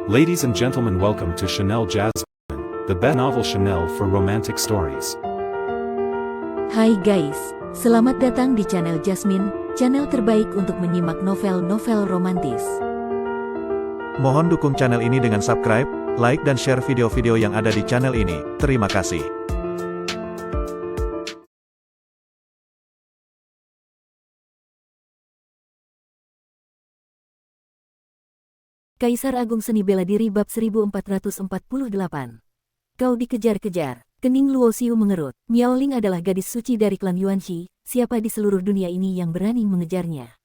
Ladies and gentlemen, welcome to Chanel Jasmine, the best novel Chanel for romantic stories. Hai guys, selamat datang di channel Jasmine, channel terbaik untuk menyimak novel-novel romantis. Mohon dukung channel ini dengan subscribe, like dan share video-video yang ada di channel ini. Terima kasih. Kaisar Agung Seni Bela Diri bab 1448. Kau dikejar-kejar. Kening Luo Xiu mengerut. Miao Ling adalah gadis suci dari klan Yuanxi, siapa di seluruh dunia ini yang berani mengejarnya?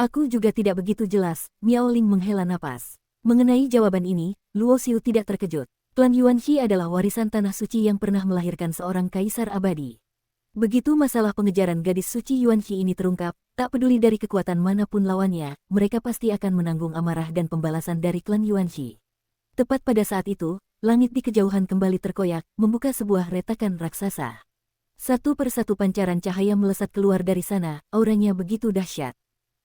Aku juga tidak begitu jelas, Miao Ling menghela napas. Mengenai jawaban ini, Luo Xiu tidak terkejut. Klan Yuanxi adalah warisan tanah suci yang pernah melahirkan seorang kaisar abadi. Begitu masalah pengejaran gadis suci Yuanxi ini terungkap, tak peduli dari kekuatan manapun lawannya, mereka pasti akan menanggung amarah dan pembalasan dari klan Yuanxi. Tepat pada saat itu, langit di kejauhan kembali terkoyak, membuka sebuah retakan raksasa. Satu persatu pancaran cahaya melesat keluar dari sana, auranya begitu dahsyat.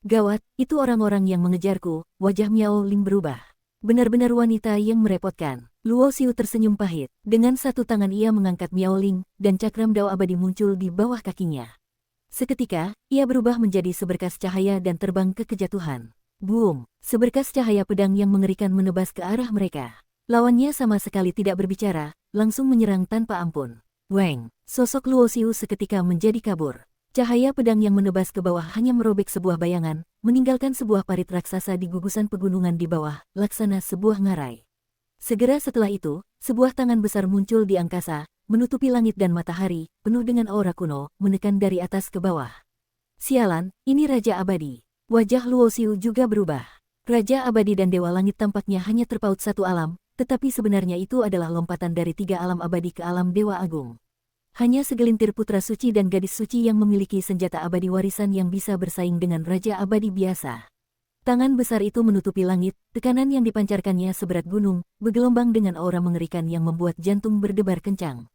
Gawat, itu orang-orang yang mengejarku, wajah Miao Ling berubah. Benar-benar wanita yang merepotkan. Luo Xiu tersenyum pahit. Dengan satu tangan ia mengangkat Miao Ling, dan cakram dao abadi muncul di bawah kakinya. Seketika, ia berubah menjadi seberkas cahaya dan terbang ke kejatuhan. Boom! Seberkas cahaya pedang yang mengerikan menebas ke arah mereka. Lawannya sama sekali tidak berbicara, langsung menyerang tanpa ampun. Weng! Sosok Luo Xiu seketika menjadi kabur. Cahaya pedang yang menebas ke bawah hanya merobek sebuah bayangan, meninggalkan sebuah parit raksasa di gugusan pegunungan di bawah, laksana sebuah ngarai. Segera setelah itu, sebuah tangan besar muncul di angkasa, menutupi langit dan matahari, penuh dengan aura kuno, menekan dari atas ke bawah. Sialan, ini Raja Abadi. Wajah Luo Xiu juga berubah. Raja Abadi dan Dewa Langit tampaknya hanya terpaut satu alam, tetapi sebenarnya itu adalah lompatan dari 3 alam abadi ke alam Dewa Agung. Hanya segelintir putra suci dan gadis suci yang memiliki senjata abadi warisan yang bisa bersaing dengan Raja Abadi biasa. Tangan besar itu menutupi langit, tekanan yang dipancarkannya seberat gunung, bergelombang dengan aura mengerikan yang membuat jantung berdebar kencang.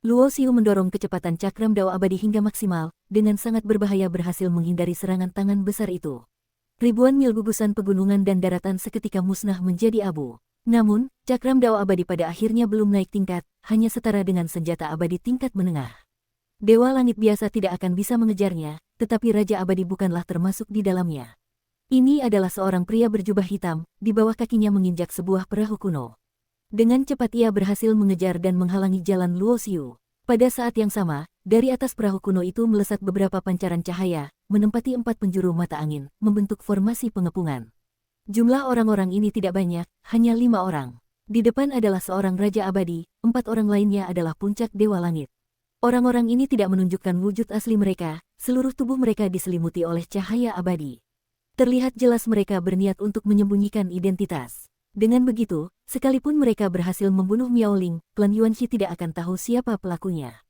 Luo Xiu mendorong kecepatan cakram dao abadi hingga maksimal, dengan sangat berbahaya berhasil menghindari serangan tangan besar itu. Ribuan mil gugusan pegunungan dan daratan seketika musnah menjadi abu. Namun, cakram dao abadi pada akhirnya belum naik tingkat, hanya setara dengan senjata abadi tingkat menengah. Dewa Langit biasa tidak akan bisa mengejarnya, tetapi Raja Abadi bukanlah termasuk di dalamnya. Ini adalah seorang pria berjubah hitam, di bawah kakinya menginjak sebuah perahu kuno. Dengan cepat ia berhasil mengejar dan menghalangi jalan Luo Xiu. Pada saat yang sama, dari atas perahu kuno itu melesat beberapa pancaran cahaya, menempati 4 penjuru mata angin, membentuk formasi pengepungan. Jumlah orang-orang ini tidak banyak, hanya 5 orang. Di depan adalah seorang Raja Abadi, 4 orang lainnya adalah puncak Dewa Langit. Orang-orang ini tidak menunjukkan wujud asli mereka, seluruh tubuh mereka diselimuti oleh cahaya abadi. Terlihat jelas mereka berniat untuk menyembunyikan identitas. Dengan begitu, sekalipun mereka berhasil membunuh Miao Ling, klan Yuanxi tidak akan tahu siapa pelakunya.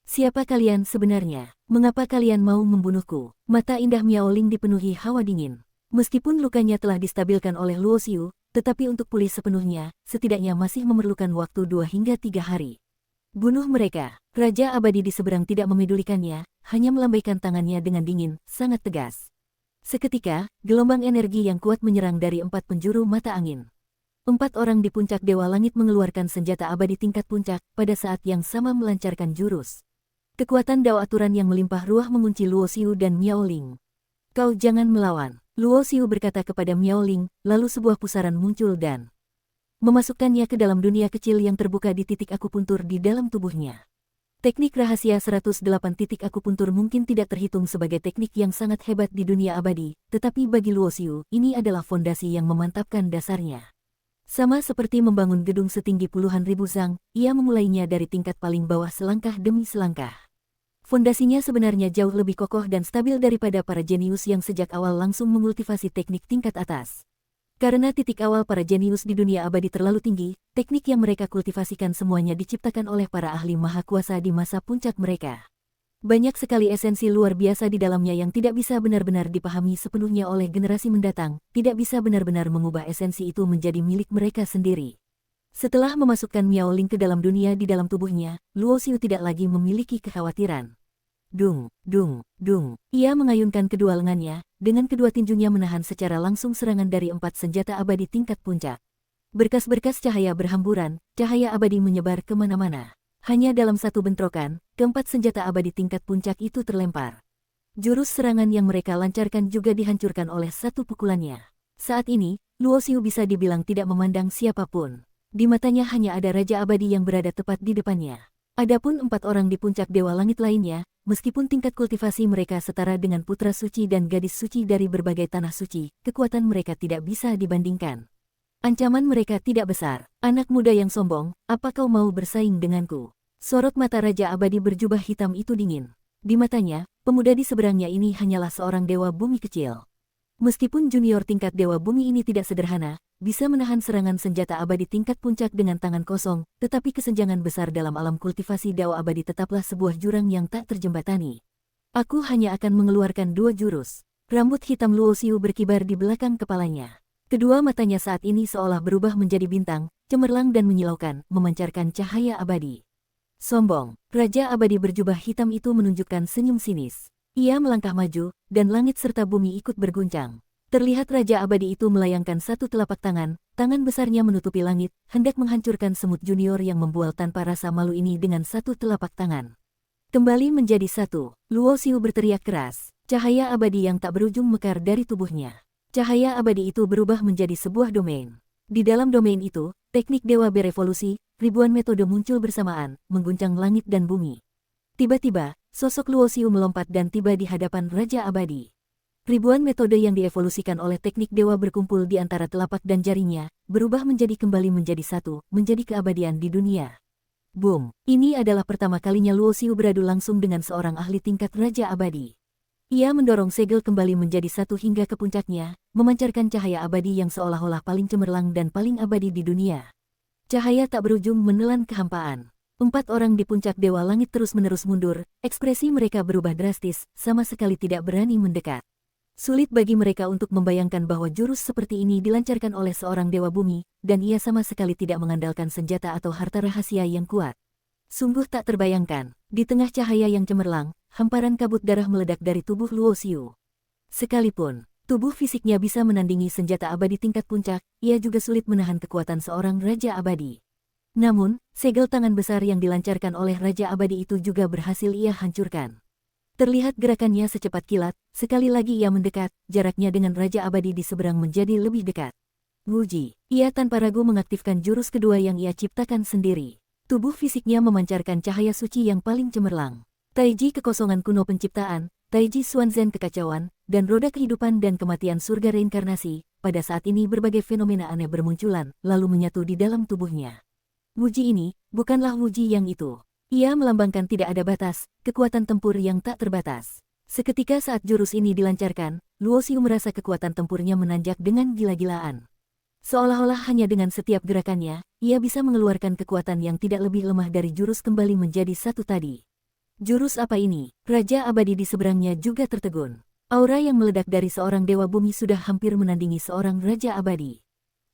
Siapa kalian sebenarnya? Mengapa kalian mau membunuhku? Mata indah Miao Ling dipenuhi hawa dingin. Meskipun lukanya telah distabilkan oleh Luo Xiu, tetapi untuk pulih sepenuhnya, setidaknya masih memerlukan waktu 2 hingga 3 hari. Bunuh mereka. Raja Abadi di seberang tidak memedulikannya, hanya melambaikan tangannya dengan dingin, sangat tegas. Seketika, gelombang energi yang kuat menyerang dari 4 penjuru mata angin. 4 orang di puncak Dewa Langit mengeluarkan senjata abadi tingkat puncak, pada saat yang sama melancarkan jurus. Kekuatan dao aturan yang melimpah ruah mengunci Luo Xiu dan Miao Ling. Kau jangan melawan. Luo Xiu berkata kepada Miao Ling, lalu sebuah pusaran muncul dan memasukkannya ke dalam dunia kecil yang terbuka di titik akupuntur di dalam tubuhnya. Teknik rahasia 108 titik akupuntur mungkin tidak terhitung sebagai teknik yang sangat hebat di dunia abadi, tetapi bagi Luo Xiu, ini adalah fondasi yang memantapkan dasarnya. Sama seperti membangun gedung setinggi puluhan ribu zang, ia memulainya dari tingkat paling bawah selangkah demi selangkah. Fondasinya sebenarnya jauh lebih kokoh dan stabil daripada para jenius yang sejak awal langsung memultivasi teknik tingkat atas. Karena titik awal para jenius di dunia abadi terlalu tinggi, teknik yang mereka kultivasikan semuanya diciptakan oleh para ahli maha kuasa di masa puncak mereka. Banyak sekali esensi luar biasa di dalamnya yang tidak bisa benar-benar dipahami sepenuhnya oleh generasi mendatang, tidak bisa benar-benar mengubah esensi itu menjadi milik mereka sendiri. Setelah memasukkan Miao Ling ke dalam dunia di dalam tubuhnya, Luo Xiu tidak lagi memiliki kekhawatiran. Dung, dung, dung. Ia mengayunkan kedua lengannya, dengan kedua tinjunya menahan secara langsung serangan dari 4 senjata abadi tingkat puncak. Berkas-berkas cahaya berhamburan, cahaya abadi menyebar kemana-mana. Hanya dalam satu bentrokan, keempat senjata abadi tingkat puncak itu terlempar. Jurus serangan yang mereka lancarkan juga dihancurkan oleh satu pukulannya. Saat ini, Luo Xiu bisa dibilang tidak memandang siapapun. Di matanya hanya ada Raja Abadi yang berada tepat di depannya. Adapun 4 orang di puncak Dewa Langit lainnya, meskipun tingkat kultivasi mereka setara dengan putra suci dan gadis suci dari berbagai tanah suci, kekuatan mereka tidak bisa dibandingkan. Ancaman mereka tidak besar. Anak muda yang sombong, apa kau mau bersaing denganku? Sorot mata Raja Abadi berjubah hitam itu dingin. Di matanya, pemuda di seberangnya ini hanyalah seorang dewa bumi kecil. Meskipun junior tingkat dewa bumi ini tidak sederhana, bisa menahan serangan senjata abadi tingkat puncak dengan tangan kosong, tetapi kesenjangan besar dalam alam kultivasi Dao abadi tetaplah sebuah jurang yang tak terjembatani. Aku hanya akan mengeluarkan 2 jurus. Rambut hitam Luo Xiu berkibar di belakang kepalanya. Kedua matanya saat ini seolah berubah menjadi bintang, cemerlang dan menyilaukan, memancarkan cahaya abadi. Sombong, Raja Abadi berjubah hitam itu menunjukkan senyum sinis. Ia melangkah maju, dan langit serta bumi ikut berguncang. Terlihat Raja Abadi itu melayangkan satu telapak tangan, tangan besarnya menutupi langit, hendak menghancurkan semut junior yang membual tanpa rasa malu ini dengan satu telapak tangan. Kembali menjadi satu, Luo Xiu berteriak keras. Cahaya abadi yang tak berujung mekar dari tubuhnya. Cahaya abadi itu berubah menjadi sebuah domain. Di dalam domain itu, teknik dewa berevolusi, ribuan metode muncul bersamaan, mengguncang langit dan bumi. Tiba-tiba, sosok Luo Xiu melompat dan tiba di hadapan Raja Abadi. Ribuan metode yang dievolusikan oleh teknik dewa berkumpul di antara telapak dan jarinya, berubah kembali menjadi satu, menjadi keabadian di dunia. Boom! Ini adalah pertama kalinya Luo Xiu beradu langsung dengan seorang ahli tingkat Raja Abadi. Ia mendorong segel kembali menjadi satu hingga ke puncaknya, memancarkan cahaya abadi yang seolah-olah paling cemerlang dan paling abadi di dunia. Cahaya tak berujung menelan kehampaan. 4 orang di puncak Dewa Langit terus-menerus mundur, ekspresi mereka berubah drastis, sama sekali tidak berani mendekat. Sulit bagi mereka untuk membayangkan bahwa jurus seperti ini dilancarkan oleh seorang Dewa Bumi, dan ia sama sekali tidak mengandalkan senjata atau harta rahasia yang kuat. Sungguh tak terbayangkan, di tengah cahaya yang cemerlang, hamparan kabut darah meledak dari tubuh Luo Xiu. Sekalipun tubuh fisiknya bisa menandingi senjata abadi tingkat puncak, ia juga sulit menahan kekuatan seorang Raja Abadi. Namun, segel tangan besar yang dilancarkan oleh Raja Abadi itu juga berhasil ia hancurkan. Terlihat gerakannya secepat kilat, sekali lagi ia mendekat, jaraknya dengan Raja Abadi di seberang menjadi lebih dekat. Wuji, ia tanpa ragu mengaktifkan jurus kedua yang ia ciptakan sendiri. Tubuh fisiknya memancarkan cahaya suci yang paling cemerlang. Taiji kekosongan kuno penciptaan, Taiji Xuanzhen kekacauan, dan roda kehidupan dan kematian surga reinkarnasi, pada saat ini berbagai fenomena aneh bermunculan, lalu menyatu di dalam tubuhnya. Wuji ini, bukanlah Wuji yang itu. Ia melambangkan tidak ada batas, kekuatan tempur yang tak terbatas. Seketika saat jurus ini dilancarkan, Luo Xiu merasa kekuatan tempurnya menanjak dengan gila-gilaan. Seolah-olah hanya dengan setiap gerakannya, ia bisa mengeluarkan kekuatan yang tidak lebih lemah dari jurus kembali menjadi satu tadi. Jurus apa ini? Raja Abadi di seberangnya juga tertegun. Aura yang meledak dari seorang Dewa Bumi sudah hampir menandingi seorang Raja Abadi.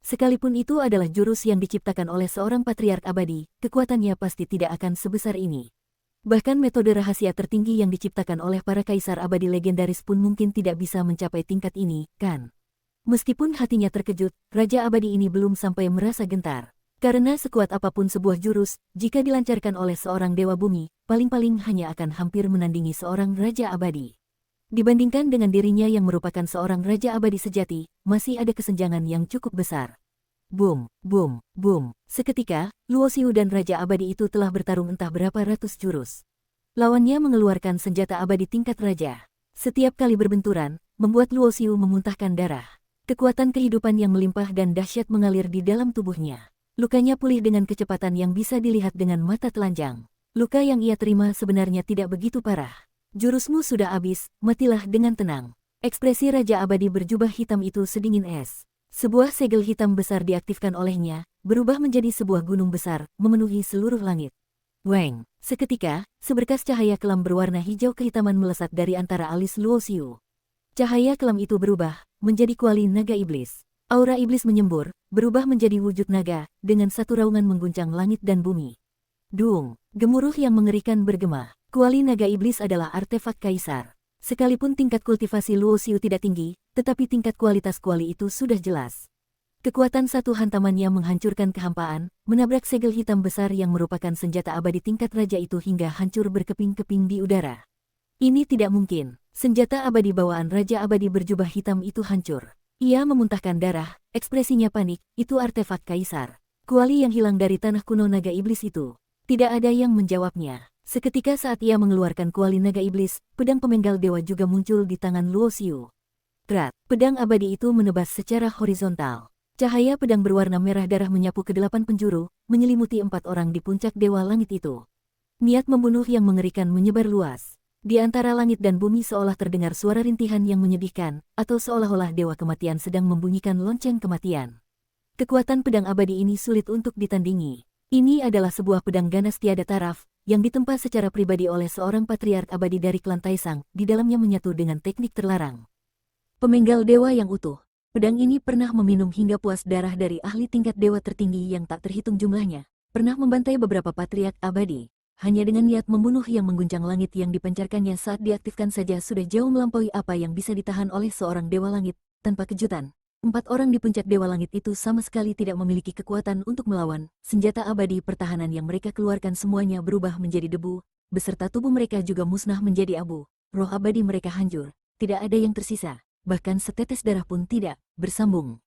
Sekalipun itu adalah jurus yang diciptakan oleh seorang Patriark Abadi, kekuatannya pasti tidak akan sebesar ini. Bahkan metode rahasia tertinggi yang diciptakan oleh para Kaisar Abadi legendaris pun mungkin tidak bisa mencapai tingkat ini, kan? Meskipun hatinya terkejut, Raja Abadi ini belum sampai merasa gentar. Karena sekuat apapun sebuah jurus, jika dilancarkan oleh seorang Dewa Bumi, paling-paling hanya akan hampir menandingi seorang Raja Abadi. Dibandingkan dengan dirinya yang merupakan seorang Raja Abadi sejati, masih ada kesenjangan yang cukup besar. Boom, boom, boom. Seketika, Luo Xiu dan Raja Abadi itu telah bertarung entah berapa ratus jurus. Lawannya mengeluarkan senjata abadi tingkat raja. Setiap kali berbenturan, membuat Luo Xiu memuntahkan darah. Kekuatan kehidupan yang melimpah dan dahsyat mengalir di dalam tubuhnya. Lukanya pulih dengan kecepatan yang bisa dilihat dengan mata telanjang. Luka yang ia terima sebenarnya tidak begitu parah. Jurusmu sudah habis, matilah dengan tenang. Ekspresi Raja Abadi berjubah hitam itu sedingin es. Sebuah segel hitam besar diaktifkan olehnya, berubah menjadi sebuah gunung besar, memenuhi seluruh langit. Weng! Seketika, seberkas cahaya kelam berwarna hijau kehitaman melesat dari antara alis Luo Xiu. Cahaya kelam itu berubah, menjadi kuali naga iblis. Aura iblis menyembur, berubah menjadi wujud naga, dengan satu raungan mengguncang langit dan bumi. Duung! Gemuruh yang mengerikan bergema. Kuali naga iblis adalah artefak kaisar. Sekalipun tingkat kultivasi Luo Xiu tidak tinggi, tetapi tingkat kualitas kuali itu sudah jelas. Kekuatan satu hantamannya menghancurkan kehampaan, menabrak segel hitam besar yang merupakan senjata abadi tingkat raja itu hingga hancur berkeping-keping di udara. Ini tidak mungkin. Senjata abadi bawaan Raja Abadi berjubah hitam itu hancur. Ia memuntahkan darah, ekspresinya panik, itu artefak kaisar. Kuali yang hilang dari tanah kuno naga iblis itu. Tidak ada yang menjawabnya. Seketika saat ia mengeluarkan kuali naga iblis, pedang pemenggal dewa juga muncul di tangan Luo Xiu. Krat, pedang abadi itu menebas secara horizontal. Cahaya pedang berwarna merah darah menyapu ke 8 penjuru, menyelimuti 4 orang di puncak dewa langit itu. Niat membunuh yang mengerikan menyebar luas. Di antara langit dan bumi seolah terdengar suara rintihan yang menyedihkan, atau seolah-olah dewa kematian sedang membunyikan lonceng kematian. Kekuatan pedang abadi ini sulit untuk ditandingi. Ini adalah sebuah pedang ganas tiada taraf, yang ditempa secara pribadi oleh seorang patriark abadi dari klan Taisang, di dalamnya menyatu dengan teknik terlarang. Pemenggal dewa yang utuh. Pedang ini pernah meminum hingga puas darah dari ahli tingkat dewa tertinggi yang tak terhitung jumlahnya. Pernah membantai beberapa patriark abadi. Hanya dengan niat membunuh yang mengguncang langit yang dipancarkannya saat diaktifkan saja sudah jauh melampaui apa yang bisa ditahan oleh seorang dewa langit. Tanpa kejutan, 4 orang di puncak dewa langit itu sama sekali tidak memiliki kekuatan untuk melawan. Senjata abadi pertahanan yang mereka keluarkan semuanya berubah menjadi debu, beserta tubuh mereka juga musnah menjadi abu. Roh abadi mereka hancur, tidak ada yang tersisa. Bahkan setetes darah pun tidak bersambung.